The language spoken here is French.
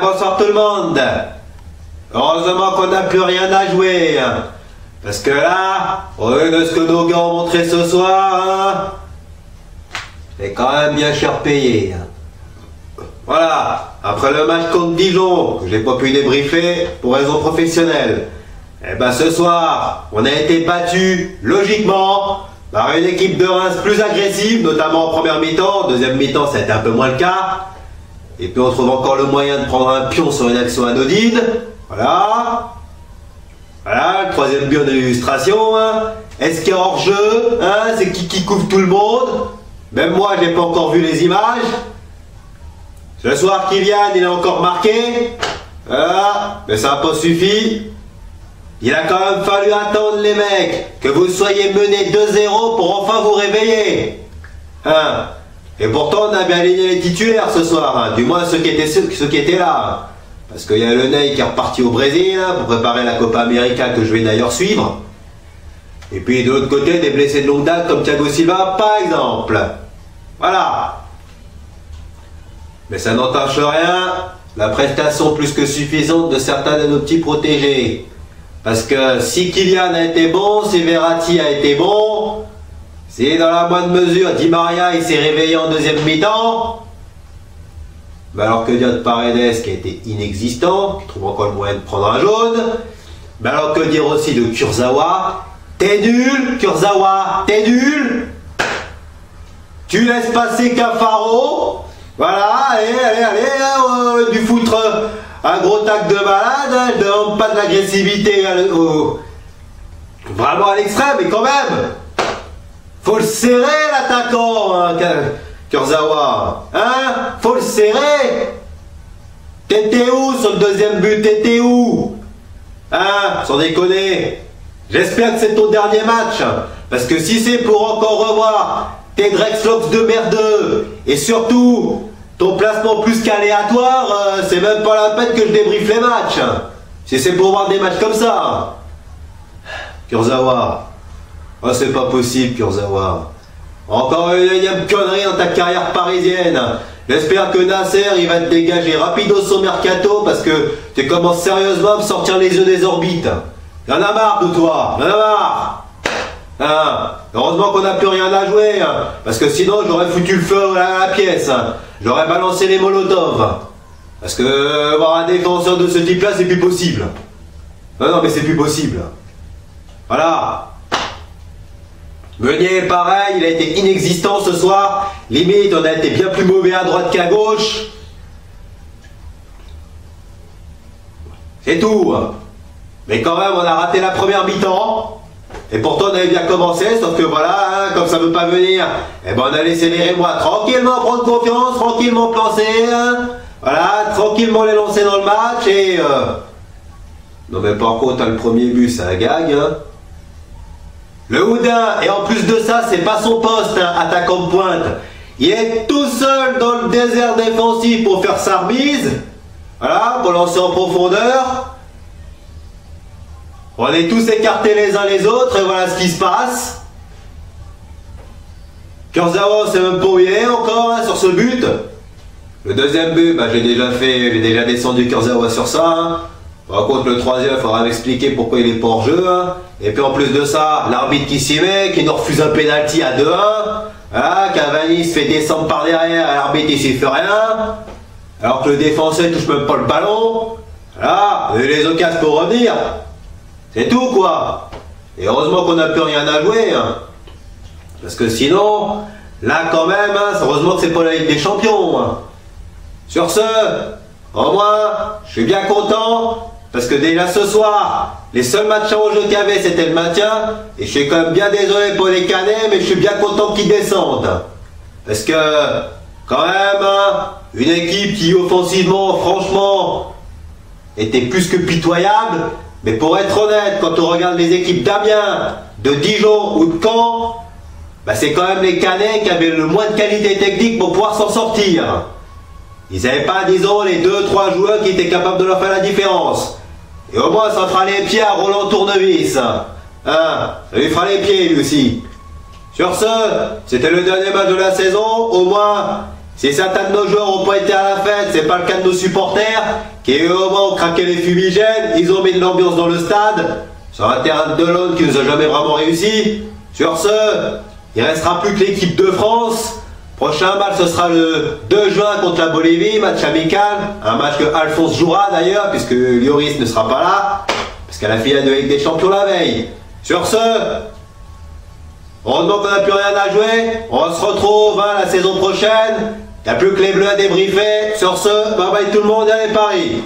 bonsoir tout le monde. Heureusement qu'on n'a plus rien à jouer. Parce que là, au lieu de ce que nos gars ont montré ce soir, c'est quand même bien cher payé. Voilà, après le match contre Dijon, que j'ai pas pu débriefer pour raison professionnelle, et ben ce soir, on a été battu, logiquement, par une équipe de Reims plus agressive, notamment en première mi-temps. Deuxième mi-temps, ça a été un peu moins le cas. Et puis on trouve encore le moyen de prendre un pion sur une action anodine. Voilà. Voilà, le troisième but en illustration. Est-ce qu'il y a hors-jeu? C'est qui couvre tout le monde? Même moi, je n'ai pas encore vu les images. Ce soir, Kylian, il a encore marqué. Voilà, mais ça n'a pas suffi. Il a quand même fallu attendre, les mecs, que vous soyez menés 2-0 pour enfin vous réveiller. Et pourtant, on a bien aligné les titulaires ce soir, du moins ceux qui étaient là. Parce qu'il y a le Ney qui est reparti au Brésil pour préparer la Copa América que je vais d'ailleurs suivre. Et puis de l'autre côté, des blessés de longue date comme Thiago Silva, par exemple. Voilà. Mais ça n'entache rien, la prestation plus que suffisante de certains de nos petits protégés. Parce que si Kylian a été bon, si Verratti a été bon, si dans la moindre mesure Di Maria il s'est réveillé en deuxième mi-temps, ben alors que dire de Paredes qui a été inexistant, qui trouve encore le moyen de prendre un jaune, ben alors que dire aussi de Kurzawa, t'es nul Kurzawa, t'es nul, tu laisses passer Cafaro, voilà, allez, du foutre un gros tac de malade, je demande pas de l'agressivité vraiment à l'extrême, mais quand même, faut le serrer l'attaquant, Kurzawa, faut le serrer. T'étais où sur le deuxième but, t'étais où? Sans déconner. J'espère que c'est ton dernier match, parce que si c'est pour encore revoir tes Drexlox de merdeux, et surtout ton placement plus qu'aléatoire, c'est même pas la peine que je débriefe les matchs. Si c'est pour voir des matchs comme ça. Kurzawa. Oh, c'est pas possible, Kurzawa. Encore une énième connerie dans ta carrière parisienne. J'espère que Nasser, il va te dégager rapido son mercato parce que tu commences sérieusement à me sortir les yeux des orbites. Y'en a marre de toi, y'en a marre. Heureusement qu'on n'a plus rien à jouer, parce que sinon j'aurais foutu le feu à la pièce. J'aurais balancé les molotovs. Parce que voir un défenseur de ce type-là, c'est plus possible. Non, mais c'est plus possible. Voilà. Meunier, pareil, il a été inexistant ce soir. Limite, on a été bien plus mauvais à droite qu'à gauche. C'est tout. Mais quand même, on a raté la première mi-temps. Et pourtant, on avait bien commencé, sauf que voilà, comme ça ne veut pas venir, eh ben on a laissé les Rémois tranquillement prendre confiance, tranquillement plancer. Voilà, tranquillement les lancer dans le match et... Non mais par contre, le premier but, c'est un gag. Le Houdin, et en plus de ça, c'est pas son poste, attaquant de pointe. Il est tout seul dans le désert défensif pour faire sa remise. Voilà, pour lancer en profondeur. On est tous écartés les uns les autres, et voilà ce qui se passe. Kurzawa, c'est même pas où il est encore, sur ce but. Le deuxième but, bah, j'ai déjà descendu Kurzawa sur ça. Par contre, le troisième, il faudra m'expliquer pourquoi il est pas hors jeu. Et puis en plus de ça, l'arbitre qui s'y met, qui nous refuse un pénalty à 2-1. Voilà, Cavani se fait descendre par derrière, l'arbitre il s'y fait rien. Alors que le défenseur touche même pas le ballon. Voilà, et les occasions pour revenir. C'est tout quoi. Et heureusement qu'on n'a plus rien à jouer. Parce que sinon, là quand même, heureusement que c'est pas la Ligue des Champions. Sur ce, au moins, je suis bien content. Parce que déjà ce soir, les seuls matchs en jeu qu'il y avait, c'était le maintien. Et je suis quand même bien désolé pour les Canets, mais je suis bien content qu'ils descendent. Parce que, quand même, une équipe qui offensivement, franchement, était plus que pitoyable. Mais pour être honnête, quand on regarde les équipes d'Amiens, de Dijon ou de Caen, bah c'est quand même les Canets qui avaient le moins de qualité technique pour pouvoir s'en sortir. Ils n'avaient pas, disons, les 2-3 joueurs qui étaient capables de leur faire la différence. Et au moins, ça fera les pieds à Roland Tournevis. Ça lui fera les pieds, lui aussi. Sur ce, c'était le dernier match de la saison. Au moins, Si certains de nos joueurs n'ont pas été à la fête, c'est pas le cas de nos supporters, qui au moins ont craqué les fumigènes, ils ont mis de l'ambiance dans le stade, sur un terrain de l'Aune qui nous a jamais vraiment réussi. Sur ce, il ne restera plus que l'équipe de France. Prochain match, ce sera le 2 juin contre la Bolivie, match amical, un match que Alphonse jouera d'ailleurs, puisque Lloris ne sera pas là, parce qu'à la finale de Ligue des Champions la veille. Sur ce, heureusement qu'on n'a plus rien à jouer, on se retrouve la saison prochaine, il n'y a plus que les Bleus à débriefer. Sur ce, bye bye tout le monde et allez Paris.